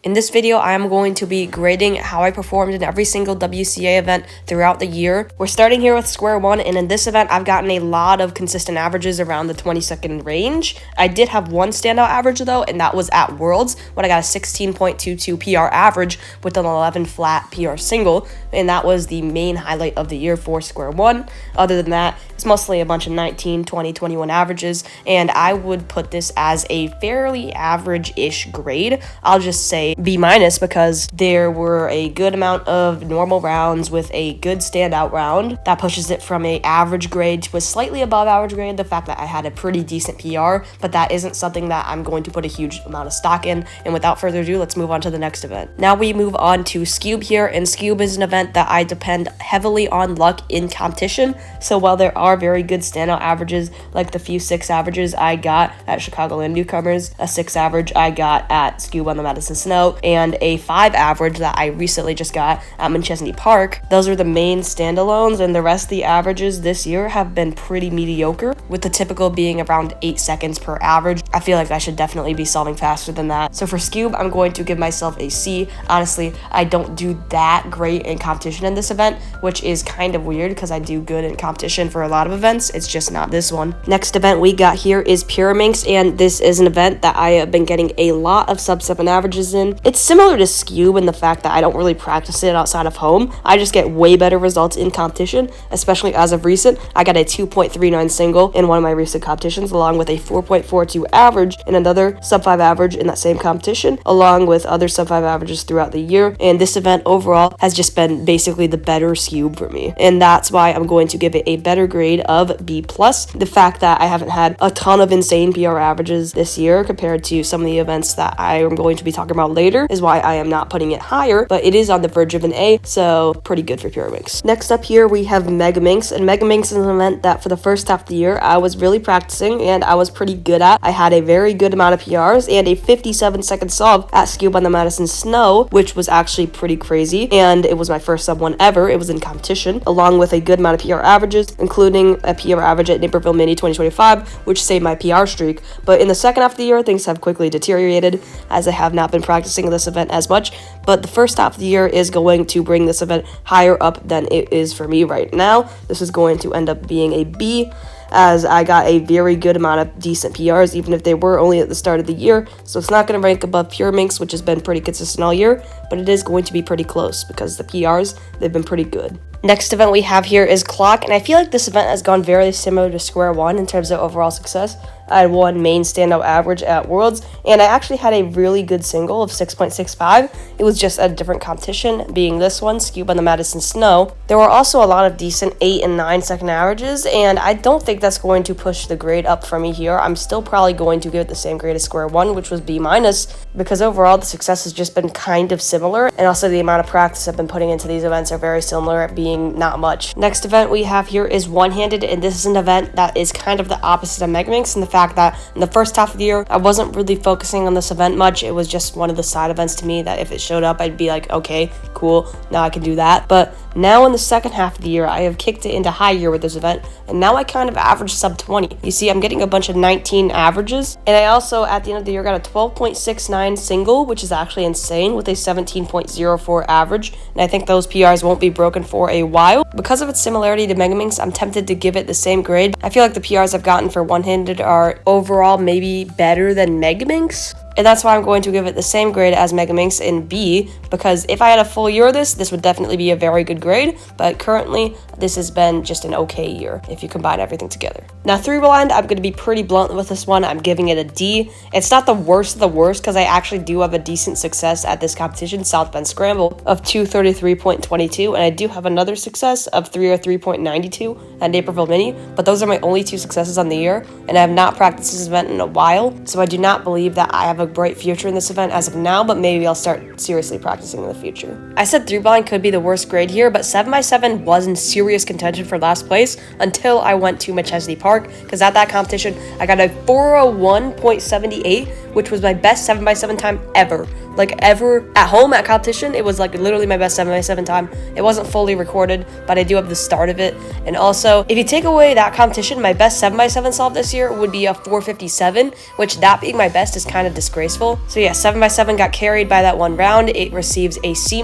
In this video, I am going to be grading how I performed in every single WCA event throughout the year. We're starting here with square one, and in this event, I've gotten a lot of consistent averages around the 20-second range. I did have one standout average though, and that was at Worlds, when I got a 16.22 PR average with an 11 flat PR single, and that was the main highlight of the year for square one. Other than that, it's mostly a bunch of 19, 20, 21 averages, and I would put this as a fairly average-ish grade. I'll just say B- because there were a good amount of normal rounds with a good standout round. That pushes it from a average grade to a slightly above average grade. The fact that I had a pretty decent PR, but that isn't something that I'm going to put a huge amount of stock in. And without further ado, let's move on to the next event. Now we move on to Skewb here, and Skewb is an event that I depend heavily on luck in competition. So while there are very good standout averages, like the few 6 averages I got at Chicagoland Newcomers, a 6 average I got at Skewb on the Madison Snow, and a 5 average that I recently just got at McChesney Park. Those are the main standalones, and the rest of the averages this year have been pretty mediocre, with the typical being around 8 seconds per average. I feel like I should definitely be solving faster than that. So for Skewb, I'm going to give myself a C. Honestly, I don't do that great in competition in this event, which is kind of weird because I do good in competition for a lot of events. It's just not this one. Next event we got here is Pyraminx, and this is an event that I have been getting a lot of sub 7 averages in. It's similar to Skewb in the fact that I don't really practice it outside of home. I just get way better results in competition, especially as of recent. I got a 2.39 single in one of my recent competitions, along with a 4.42 average in another sub 5 average in that same competition, along with other sub 5 averages throughout the year. And this event overall has just been basically the better Skewb for me, and that's why I'm going to give it a better grade of B+. The fact that I haven't had a ton of insane PR averages this year compared to some of the events that I am going to be talking about later is why I am not putting it higher, but it is on the verge of an A, so pretty good for Pyraminx. Next up here we have Megaminx, and Megaminx is an event that for the first half of the year I was really practicing and I was pretty good at. I had a very good amount of PRs and a 57-second solve at Skewb on the Madison Snow, which was actually pretty crazy, and it was my first sub 1 ever. It was in competition, along with a good amount of PR averages, including a PR average at Naperville Mini 2025, which saved my PR streak. But in the second half of the year, things have quickly deteriorated as I have not been practicing this event as much, but the first half of the year is going to bring this event higher up than it is for me right now. This is going to end up being a B, as I got a very good amount of decent PRs, even if they were only at the start of the year. So it's not going to rank above Pyraminx, which has been pretty consistent all year, but it is going to be pretty close because the PRs, they've been pretty good. Next event we have here is Clock, and I feel like this event has gone very similar to square one in terms of overall success. I had one main standout average at Worlds, and I actually had a really good single of 6.65. It was just a different competition, being this one, Skewb on the Madison Snow. There were also a lot of decent 8 and 9 second averages, and I don't think that's going to push the grade up for me here. I'm still probably going to give it the same grade as square one, which was B-, because overall the success has just been kind of similar, and also the amount of practice I've been putting into these events are very similar at being not much. Next event we have here is One-Handed, and this is an event that is kind of the opposite of Megaminx in the fact that in the first half of the year I wasn't really focusing on this event much. It was just one of the side events to me that if it showed up I'd be like, okay, cool, now I can do that. But now in the second half of the year I have kicked it into high gear with this event, and now I kind of average sub 20. You see, I'm getting a bunch of 19 averages, and I also at the end of the year got a 12.69 single, which is actually insane, with a 17.04 average, and I think those PRs won't be broken for a while. Because of its similarity to Megaminx, I'm tempted to give it the same grade. I feel like the PRs I've gotten for One-Handed are overall maybe better than Megaminx, and that's why I'm going to give it the same grade as Megaminx in B, because if I had a full year of this would definitely be a very good grade, but currently this has been just an okay year if you combine everything together. Now 3-blind, I'm going to be pretty blunt with this one. I'm giving it a D. It's not the worst of the worst because I actually do have a decent success at this competition, South Bend Scramble, of 233.22, and I do have another success of 303.92 at Naperville Mini, but those are my only 2 successes on the year, and I have not practiced this event in a while, so I do not believe that I have a bright future in this event as of now, but maybe I'll start seriously practicing in the future. I said 3-blind could be the worst grade here, but 7x7 was in serious contention for last place until I went to McChesney Park, because at that competition I got a 401.78, which was my best 7x7 time ever. Like ever at home at competition, it was like literally my best 7x7 time. It wasn't fully recorded, but I do have the start of it. And also, if you take away that competition, my best 7x7 solve this year would be a 457, which that being my best is kind of disgraceful. disgraceful. So yeah, 7x7 got carried by that one round. It receives a C-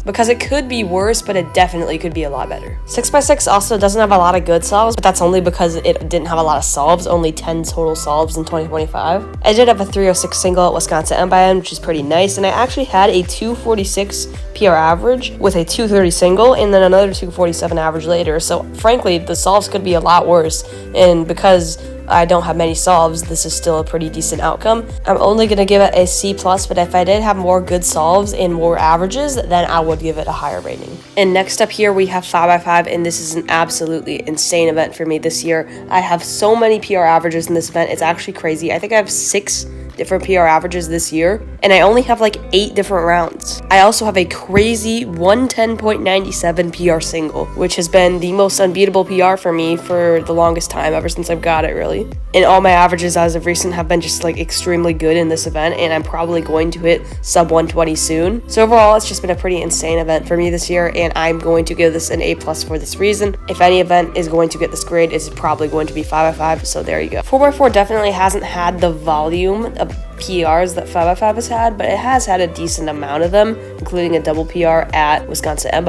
because it could be worse, but it definitely could be a lot better. 6x6 also doesn't have a lot of good solves, but that's only because it didn't have a lot of solves, only 10 total solves in 2025. I did have a 306 single at Wisconsin M, which is pretty nice, and I actually had a 246 PR average with a 230 single and then another 247 average later. So frankly, the solves could be a lot worse, and because I don't have many solves, this is still a pretty decent outcome. I'm only going to give it a C+, but if I did have more good solves and more averages, then I would give it a higher rating. And next up here, we have 5x5, and this is an absolutely insane event for me this year. I have so many PR averages in this event. It's actually crazy. I think I have 6 different PR averages this year, and I only have like 8 different rounds. I also have a crazy 110.97 PR single, which has been the most unbeatable PR for me for the longest time, ever since I've got it, really. And all my averages as of recent have been just like extremely good in this event, and I'm probably going to hit sub 120 soon. So overall, it's just been a pretty insane event for me this year, and I'm going to give this an A+ for this reason. If any event is going to get this grade, it's probably going to be 5x5, so there you go. 4x4 definitely hasn't had the volume of PRs that 5x5 has had, but it has had a decent amount of them, including a double PR at Wisconsin M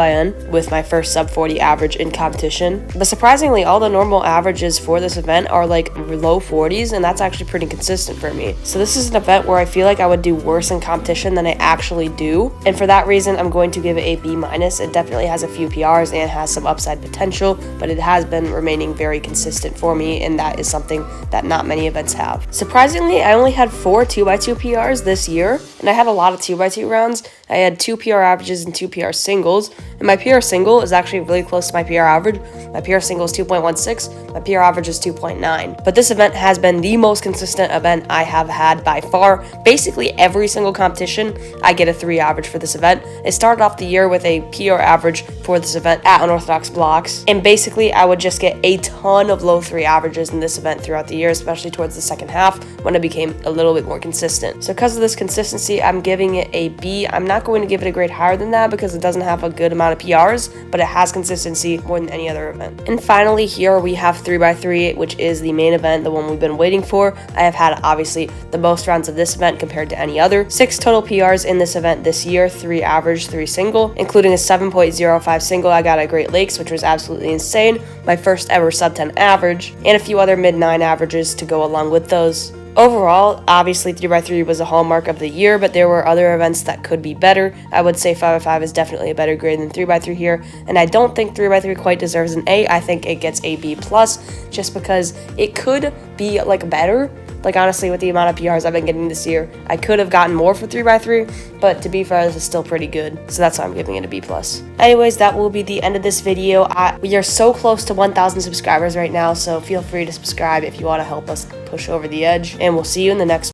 with my first sub 40 average in competition. But surprisingly, all the normal averages for this event are like low 40s, and that's actually pretty consistent for me. So this is an event where I feel like I would do worse in competition than I actually do, and for that reason, I'm going to give it a B-. It definitely has a few PRs and has some upside potential, but it has been remaining very consistent for me, and that is something that not many events have. Surprisingly, I only had 4 2x2 PRs this year, and I had a lot of 2x2 rounds. I had 2 PR averages and 2 PR singles, and my PR single is actually really close to my PR average. My PR single is 2.16, my PR average is 2.9. But this event has been the most consistent event I have had by far. Basically every single competition, I get a 3 average for this event. It started off the year with a PR average for this event at Unorthodox Blocks, and basically I would just get a ton of low 3 averages in this event throughout the year, especially towards the second half when it became a little bit more consistent. So because of this consistency, I'm giving it a B. I'm not going to give it a grade higher than that because it doesn't have a good amount of PRs, but it has consistency more than any other event. And finally, here we have 3x3, which is the main event, the one we've been waiting for. I have had obviously the most rounds of this event compared to any other. 6 total PRs in this event this year, 3 average, 3 single, including a 7.05 single I got at Great Lakes, which was absolutely insane, my first ever sub 10 average, and a few other mid-9 averages to go along with those. Overall, obviously 3x3 was a hallmark of the year, but there were other events that could be better. I would say 5x5 is definitely a better grade than 3x3 here, and I don't think 3x3 quite deserves an A. I think it gets a B+, just because it could be like better. Like honestly, with the amount of PRs I've been getting this year, I could have gotten more for 3x3, but to be fair, this is still pretty good. So that's why I'm giving it a B+. Anyways, that will be the end of this video. We are so close to 1,000 subscribers right now, so feel free to subscribe if you want to help us push over the edge, and we'll see you in the next